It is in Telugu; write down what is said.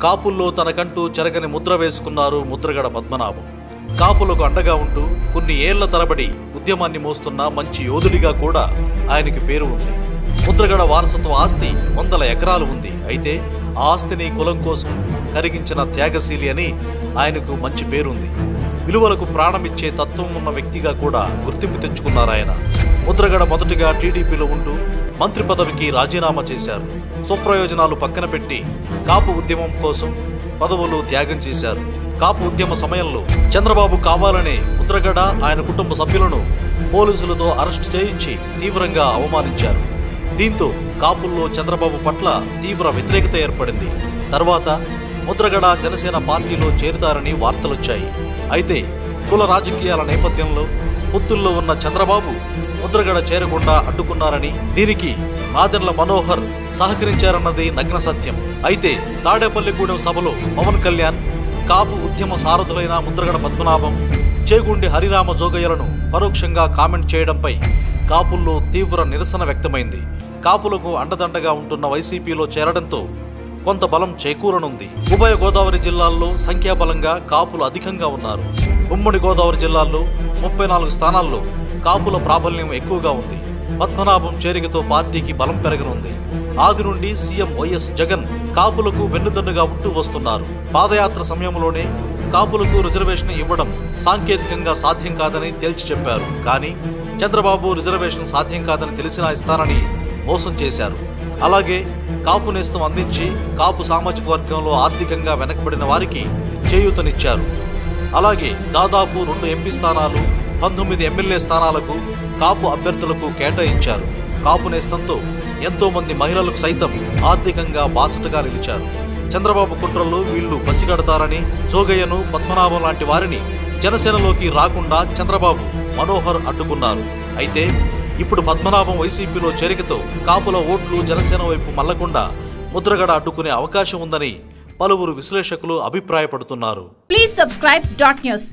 కాపుల్లో తనకంటూ చెరగని ముద్ర వేసుకున్నారు ముద్రగడ పద్మనాభం. కాపులకు అండగా ఉంటూ కొన్ని ఏళ్ల తరబడి ఉద్యమాన్ని మోస్తున్న మంచి యోధుడిగా కూడా ఆయనకి పేరు ఉంది. ముద్రగడ వారసత్వ ఆస్తి 100 ఎకరాలు ఉంది. అయితే ఆ ఆస్తిని కులం కోసం కరిగించిన త్యాగశీలి అని ఆయనకు మంచి పేరుంది. విలువలకు ప్రాణమిచ్చే తత్వం ఉన్న వ్యక్తిగా కూడా గుర్తింపు తెచ్చుకున్నారు ఆయన. ముద్రగడ మొదటిగా టీడీపీలో ఉంటూ మంత్రి పదవికి రాజీనామా చేశారు. స్వప్రయోజనాలు పక్కన పెట్టి కాపు ఉద్యమం కోసం పదవులు త్యాగం చేశారు. కాపు ఉద్యమ సమయంలో చంద్రబాబు కావాలనే ముద్రగడ ఆయన కుటుంబ సభ్యులను పోలీసులతో అరెస్ట్ చేయించి తీవ్రంగా అవమానించారు. దీంతో కాపుల్లో చంద్రబాబు పట్ల తీవ్ర వ్యతిరేకత ఏర్పడింది. తర్వాత ముద్రగడ జనసేన పార్టీలో చేరుతారని వార్తలొచ్చాయి. అయితే కుల రాజకీయాల నేపథ్యంలో పొత్తుల్లో ఉన్న చంద్రబాబు ముద్రగడ చేరకుండా అడ్డుకున్నారని, దీనికి నాదెండ్ల మనోహర్ సహకరించారన్నది నగ్న సత్యం. అయితే తాడేపల్లిగూడెం సభలో పవన్ కళ్యాణ్, కాపు ఉద్యమ సారథులైన ముద్రగడ పద్మనాభం, చేగుండి హరిరామ జోగయ్యలను పరోక్షంగా కామెంట్ చేయడంపై కాపుల్లో తీవ్ర నిరసన వ్యక్తమైంది. కాపులకు అండదండగా ఉంటున్న వైసీపీలో చేరడంతో కొంత బలం చేకూరనుంది. ఉభయ గోదావరి జిల్లాల్లో సంఖ్యాబలంగా కాపులు అధికంగా ఉన్నారు. ఉమ్మడి గోదావరి జిల్లాల్లో 34 స్థానాల్లో కాపుల ప్రాబల్యం ఎక్కువగా ఉంది. పద్మనాభం చేరికతో పార్టీకి బలం పెరగనుంది. ఆది నుండి సీఎం వైఎస్ జగన్ కాపులకు వెన్నుదన్నుగా ఉంటూ వస్తున్నారు. పాదయాత్ర సమయంలోనే కాపులకు రిజర్వేషన్ ఇవ్వడం సాంకేతికంగా సాధ్యం కాదని తేల్చి చెప్పారు. కానీ చంద్రబాబు రిజర్వేషన్ సాధ్యం కాదని తెలిసినా ఇస్తానని మోసం చేశారు. అలాగే కాపు నేస్తం అందించి కాపు సామాజిక వర్గంలో ఆర్థికంగా వెనకబడిన వారికి చేయూతనిచ్చారు. అలాగే దాదాపు 2 ఎంపీ స్థానాలు, 19 ఎమ్మెల్యే స్థానాలకు కాపు అభ్యర్థులకు కేటాయించారు. కాపు నేస్తంతో ఎంతో మంది మహిళలకు సైతం ఆర్థికంగా బాసటగా నిలిచారు. చంద్రబాబు కుట్రల్లో వీళ్లు పసిగడతారని జోగయ్యను, పద్మనాభం లాంటి వారిని జనసేనలోకి రాకుండా చంద్రబాబు, మనోహర్ అడ్డుకున్నారు. అయితే ఇప్పుడు పద్మనాభం వైసీపీలో చేరికతో కాపుల ఓట్లు జనసేన వైపు మళ్లకుండా ముద్రగడ అడ్డుకునే అవకాశం ఉందని పలువురు విశ్లేషకులు అభిప్రాయపడుతున్నారు. Please subscribe .news.